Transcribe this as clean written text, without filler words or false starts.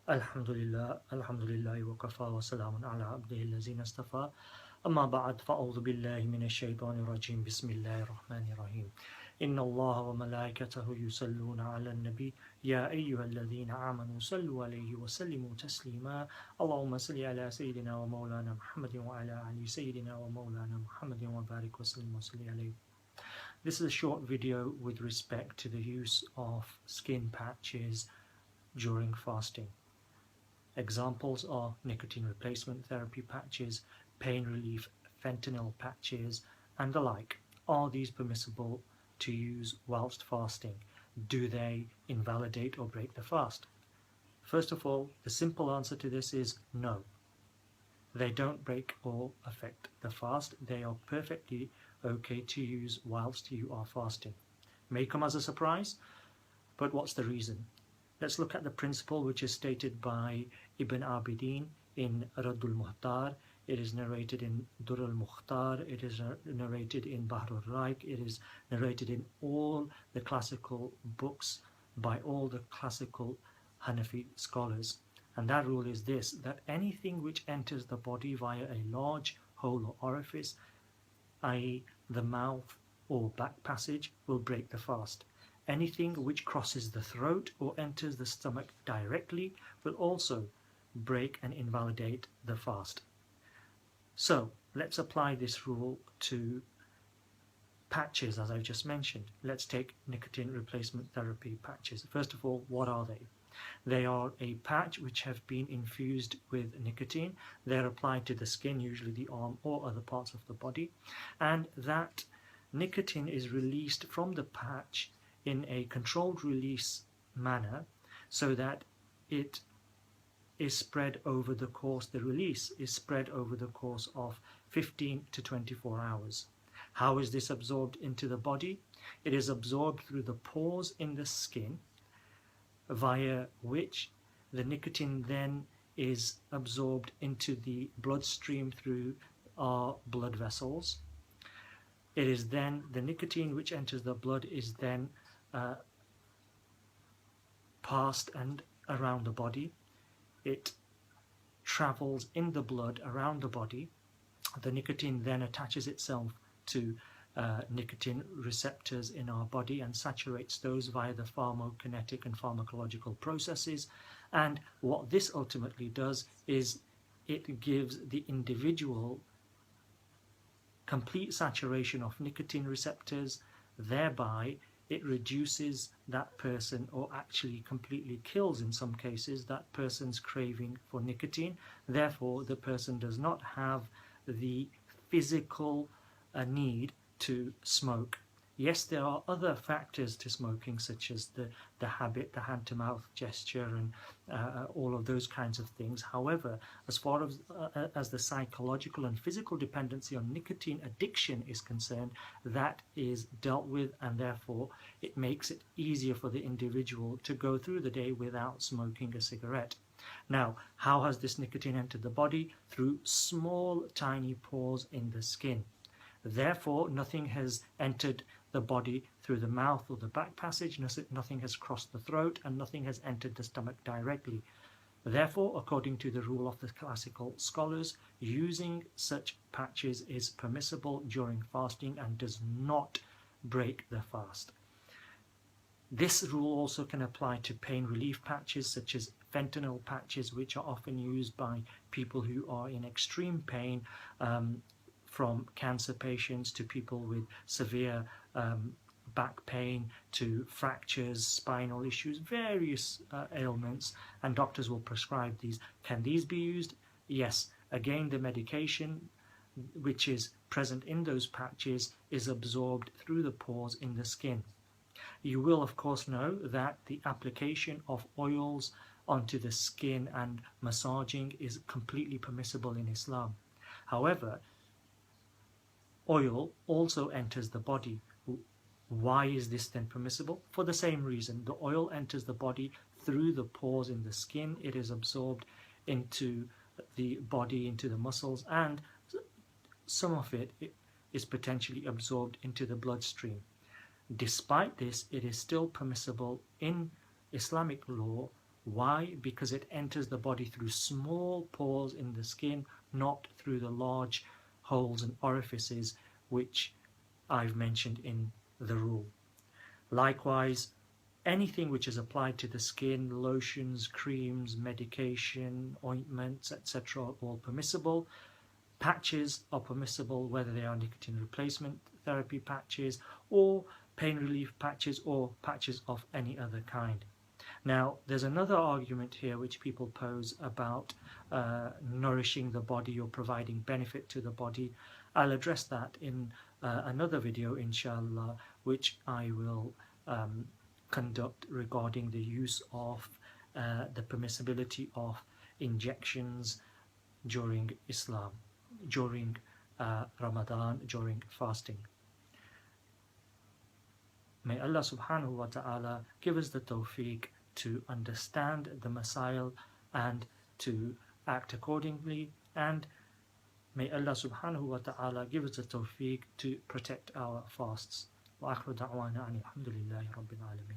Alhamdulillah, Alhamdulillah wa kafa wa salamun ala abdihi allazina istafa. Amma ba'd, fa'udhu billahi minash shaitanir rajim. Bismillahir rahmanir rahim. Inna Allah wa malaikatahu yusalluna ala nabi ya ayyuhalladhina amanu sallu alayhi wa sallimu taslima. Allahumma salli ala sayyidina wa maulana Muhammadin wa ala ali sayyidina wa maulana Muhammadin wa barik wa sallim wa salli alayhi. This is a short video with respect to the use of skin patches during fasting. Examples are nicotine replacement therapy patches, pain relief fentanyl patches, and the like. Are these permissible to use whilst fasting? Do they invalidate or break the fast? First of all, the simple answer to this is no. They don't break or affect the fast. They are perfectly okay to use whilst you are fasting. May come as a surprise, but what's the reason? Let's look at the principle which is stated by Ibn Abidin in Raddul Muhtar. It is narrated in Durr al-Mukhtar. It is narrated in Bahr al-Raik. It is narrated in all the classical books by all the classical Hanafi scholars. And that rule is this, that anything which enters the body via a large hole or orifice, i.e. the mouth or back passage, will break the fast. Anything which crosses the throat or enters the stomach directly will also break and invalidate the fast. So let's apply this rule to patches, as I've just mentioned. Let's take nicotine replacement therapy patches. First of all, what are they? They are a patch which have been infused with nicotine. They're applied to the skin, usually the arm or other parts of the body, and that nicotine is released from the patch in a controlled release manner so that it is spread over the course, the release is spread over the course of 15 to 24 hours. How is this absorbed into the body? It is absorbed through the pores in the skin, via which the nicotine then is absorbed into the bloodstream through our blood vessels. It is then the nicotine which enters the blood is then past and around the body. It travels in the blood around the body. The nicotine then attaches itself to nicotine receptors in our body and saturates those via the pharmacokinetic and pharmacological processes. And what this ultimately does is it gives the individual complete saturation of nicotine receptors, thereby it reduces that person, or actually completely kills in some cases, that person's craving for nicotine. Therefore, the person does not have the physical need to smoke. Yes, there are other factors to smoking, such as the habit, the hand-to-mouth gesture, and all of those kinds of things. However, as far as the psychological and physical dependency on nicotine addiction is concerned, that is dealt with, and therefore it makes it easier for the individual to go through the day without smoking a cigarette. Now, how has this nicotine entered the body? Through small, tiny pores in the skin. Therefore, nothing has entered the body through the mouth or the back passage, nothing has crossed the throat, and nothing has entered the stomach directly. Therefore, according to the rule of the classical scholars, using such patches is permissible during fasting and does not break the fast. This rule also can apply to pain relief patches, such as fentanyl patches, which are often used by people who are in extreme pain, from cancer patients to people with severe back pain to fractures, spinal issues, various ailments, and doctors will prescribe these. Can these be used? Yes. Again, the medication which is present in those patches is absorbed through the pores in the skin. You will of course know that the application of oils onto the skin and massaging is completely permissible in Islam. However, oil also enters the body. Why is this then permissible? For the same reason. The oil enters the body through the pores in the skin. It is absorbed into the body, into the muscles, and some of it is potentially absorbed into the bloodstream. Despite this, it is still permissible in Islamic law Why? Because it enters the body through small pores in the skin, not through the large holes and orifices which I've mentioned in the rule. Likewise, anything which is applied to the skin, lotions, creams, medication, ointments, etc., are all permissible. Patches are permissible, whether they are nicotine replacement therapy patches or pain relief patches or patches of any other kind. Now, there's another argument here which people pose about nourishing the body or providing benefit to the body. I'll address that in another video, inshallah, which I will conduct regarding the use of the permissibility of injections during Islam, during Ramadan, during fasting. May Allah subhanahu wa ta'ala give us the tawfiq to understand the masail and to act accordingly, and may Allah subhanahu wa ta'ala give us the tawfiq to protect our fasts. Wa akhiru da'wana alhamdulillahi rabbil alamin.